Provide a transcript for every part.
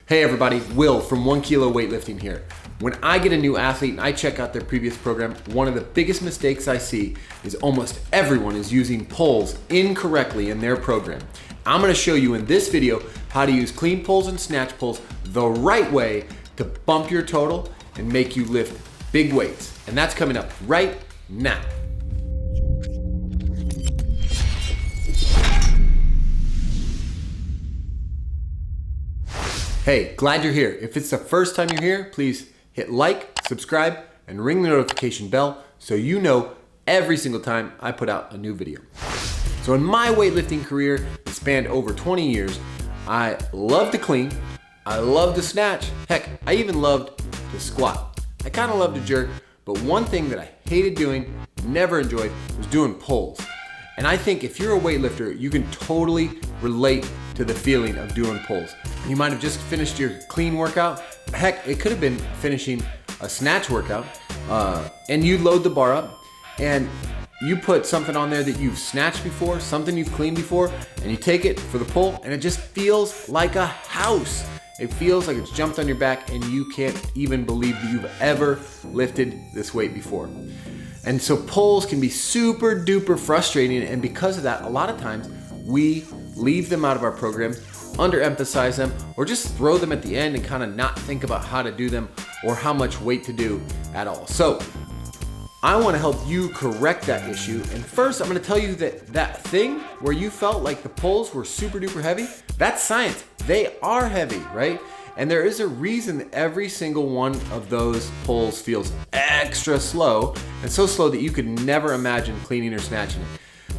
Hey everybody, Will from 1 Kilo Weightlifting here. When I get a new athlete and I check out their previous program, one of the biggest mistakes I see is almost everyone is using pulls incorrectly in their program. I'm gonna show you in this video how to use clean pulls and snatch pulls the right way to bump your total and make you lift big weights. And that's coming up right now. Hey, glad you're here. If it's the first time you're here, please hit like, subscribe, and ring the notification bell so you know every single time I put out a new video. So in my weightlifting career that spanned over 20 years, I loved to clean, I loved to snatch, heck, I even loved to squat. I kind of loved to jerk, but one thing that I hated doing, never enjoyed, was doing pulls. And I think if you're a weightlifter, you can totally relate to the feeling of doing pulls. You might have just finished your clean workout. Heck, it could have been finishing a snatch workout, and you load the bar up and you put something on there that you've snatched before, something you've cleaned before, and you take it for the pull and it just feels like a house. It feels like it's jumped on your back and you can't even believe that you've ever lifted this weight before. And so pulls can be super duper frustrating, and because of that, a lot of times we leave them out of our program, underemphasize them, or just throw them at the end and kind of not think about how to do them or how much weight to do at all. So I want to help you correct that issue. And first, I'm going to tell you that thing where you felt like the pulls were super duper heavy, that's science. They are heavy, right? And there is a reason that every single one of those pulls feels extra slow, and so slow that you could never imagine cleaning or snatching it.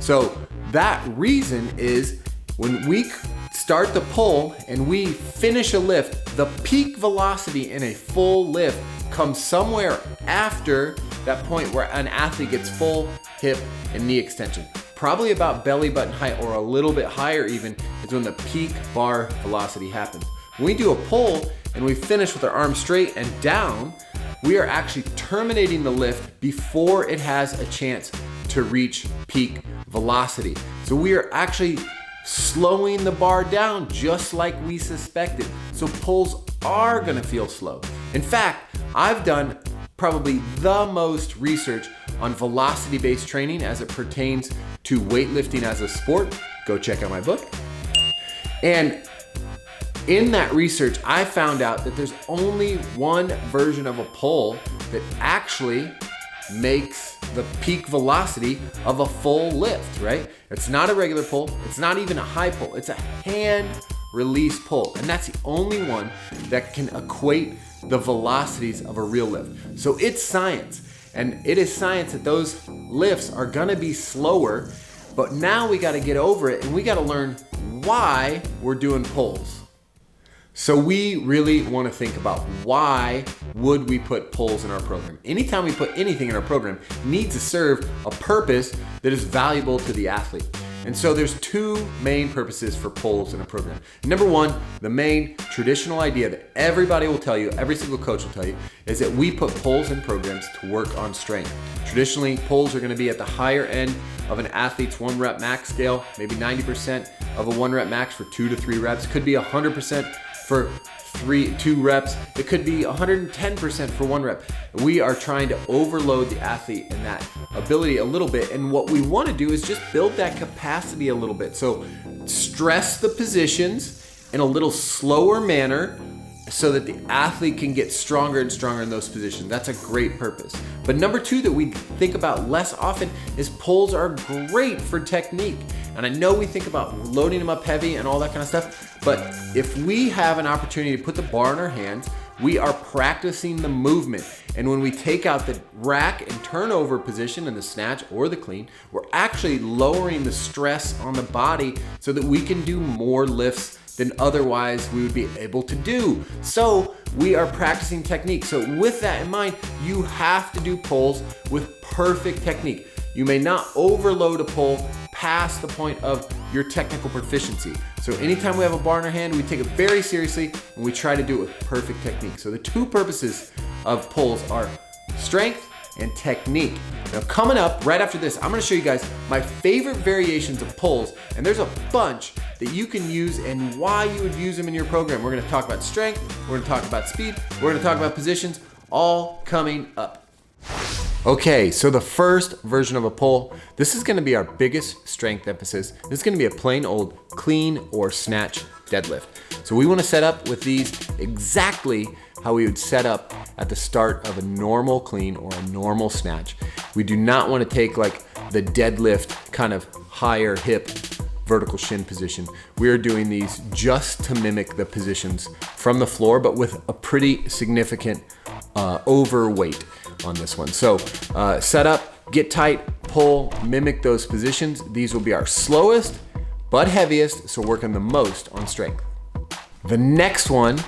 So that reason is when we start the pull and we finish a lift, the peak velocity in a full lift comes somewhere after that point where an athlete gets full hip and knee extension. Probably about belly button height or a little bit higher even is when the peak bar velocity happens. When we do a pull and we finish with our arms straight and down, we are actually terminating the lift before it has a chance to reach peak velocity. So we are actually slowing the bar down just like we suspected. So pulls are gonna feel slow. In fact, I've done probably the most research on velocity-based training as it pertains to weightlifting as a sport. Go check out my book. And in that research, I found out that there's only one version of a pull that actually makes the peak velocity of a full lift, right? It's not a regular pull, it's not even a high pull, it's a hand release pull. And that's the only one that can equate the velocities of a real lift. So it's science, and it is science that those lifts are gonna be slower, but now we gotta get over it and we gotta learn why we're doing pulls. So we really want to think about why would we put pulls in our program. Anytime we put anything in our program, it needs to serve a purpose that is valuable to the athlete. And so there's two main purposes for pulls in a program. Number one, the main traditional idea that everybody will tell you, every single coach will tell you, is that we put pulls in programs to work on strength. Traditionally, pulls are gonna be at the higher end of an athlete's 1 rep max scale, maybe 90% of a 1 rep max for 2 to 3 reps, could be 100% for 2 reps. It could be 110% for 1 rep. We are trying to overload the athlete in that ability a little bit. And what we want to do is just build that capacity a little bit. So stress the positions in a little slower manner so that the athlete can get stronger and stronger in those positions. That's a great purpose. But number two that we think about less often is pulls are great for technique. And I know we think about loading them up heavy and all that kind of stuff, but if we have an opportunity to put the bar in our hands, we are practicing the movement. And when we take out the rack and turnover position in the snatch or the clean, we're actually lowering the stress on the body so that we can do more lifts than otherwise we would be able to do. So we are practicing technique. So with that in mind, you have to do pulls with perfect technique. You may not overload a pull past the point of your technical proficiency. So anytime we have a bar in our hand, we take it very seriously and we try to do it with perfect technique. So the two purposes of pulls are strength and technique. Now coming up right after this, I'm gonna show you guys my favorite variations of pulls, and there's a bunch that you can use and why you would use them in your program. We're gonna talk about strength, we're gonna talk about speed, we're gonna talk about positions, all coming up. Okay, so the first version of a pull, this is gonna be our biggest strength emphasis. This is gonna be a plain old clean or snatch deadlift. So we wanna set up with these exactly how we would set up at the start of a normal clean or a normal snatch. We do not wanna take like the deadlift kind of higher hip vertical shin position. We are doing these just to mimic the positions from the floor, but with a pretty significant overweight on this one. So set up, get tight, pull, mimic those positions. These will be our slowest but heaviest, so working the most on strength. The next one,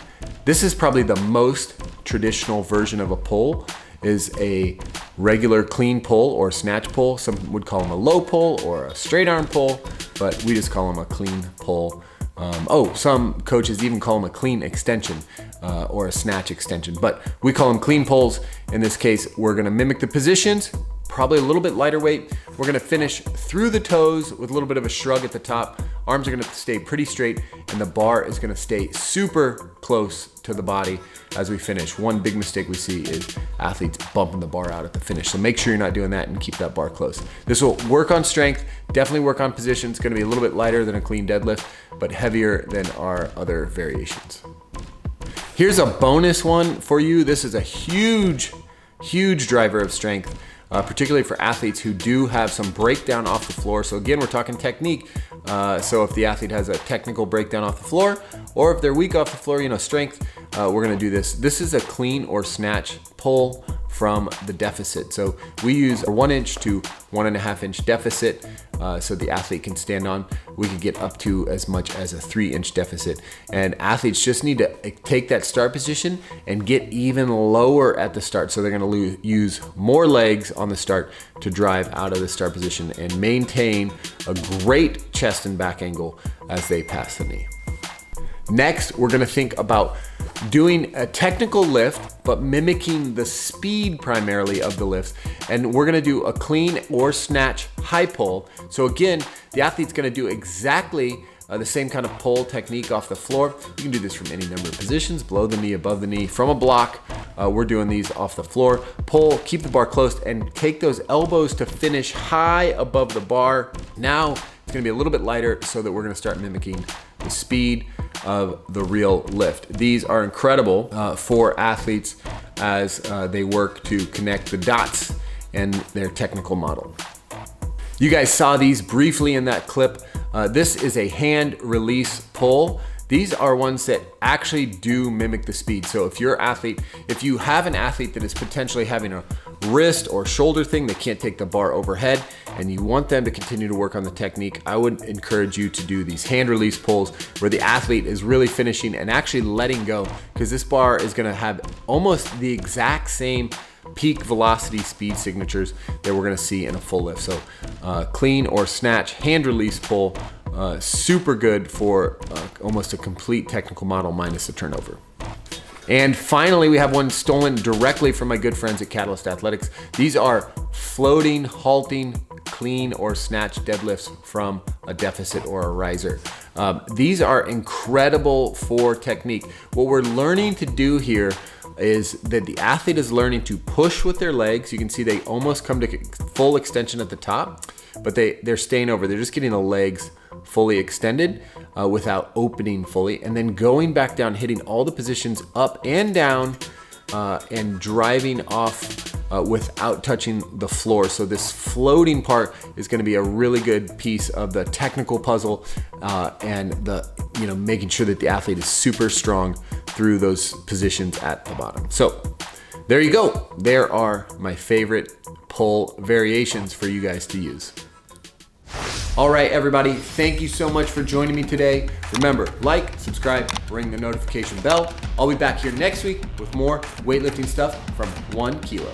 this is probably the most traditional version of a pull, is a regular clean pull or snatch pull. Some would call them a low pull or a straight arm pull, but we just call them a clean pull. Some coaches even call them a clean extension or a snatch extension, but we call them clean pulls. In this case, we're gonna mimic the positions, probably a little bit lighter weight. We're gonna finish through the toes with a little bit of a shrug at the top. Arms are gonna stay pretty straight and the bar is gonna stay super close to the body as we finish. One big mistake we see is athletes bumping the bar out at the finish. So make sure you're not doing that and keep that bar close. This will work on strength, definitely work on position. It's gonna be a little bit lighter than a clean deadlift, but heavier than our other variations. Here's a bonus one for you. This is a huge driver of strength, particularly for athletes who do have some breakdown off the floor. So again, we're talking technique. So if the athlete has a technical breakdown off the floor, or if they're weak off the floor, strength, we're gonna do this. This is a clean or snatch pull from the deficit. So we use a 1 inch to 1.5 inch deficit so the athlete can stand on. We can get up to as much as a 3 inch deficit. And athletes just need to take that start position and get even lower at the start. So they're gonna use more legs on the start to drive out of the start position and maintain a great chest and back angle as they pass the knee. Next, we're gonna think about doing a technical lift, but mimicking the speed primarily of the lifts. And we're gonna do a clean or snatch high pull. So again, the athlete's gonna do exactly the same kind of pull technique off the floor. You can do this from any number of positions, below the knee, above the knee, from a block. We're doing these off the floor. Pull, keep the bar closed, and take those elbows to finish high above the bar. Now, it's gonna be a little bit lighter so that we're gonna start mimicking the speed of the real lift. These are incredible for athletes as they work to connect the dots in their technical model. You guys saw these briefly in that clip. This is a hand release pull. These are ones that actually do mimic the speed. So if you have an athlete that is potentially having a wrist or shoulder thing, they can't take the bar overhead, and you want them to continue to work on the technique, I would encourage you to do these hand release pulls where the athlete is really finishing and actually letting go, because this bar is gonna have almost the exact same peak velocity speed signatures that we're gonna see in a full lift. So clean or snatch hand release pull, super good for almost a complete technical model minus the turnover. And finally, we have one stolen directly from my good friends at Catalyst Athletics. These are floating, halting, clean or snatch deadlifts from a deficit or a riser. These are incredible for technique. What we're learning to do here is that the athlete is learning to push with their legs. You can see they almost come to full extension at the top, but they're staying over. They're just getting the legs fully extended without opening fully, and then going back down, hitting all the positions up and down and driving off without touching the floor. So this floating part is going to be a really good piece of the technical puzzle and making sure that the athlete is super strong through those positions at the bottom. So there you go. There are my favorite pull variations for you guys to use. All right, everybody, thank you so much for joining me today. Remember, like, subscribe, ring the notification bell. I'll be back here next week with more weightlifting stuff from 1 kilo.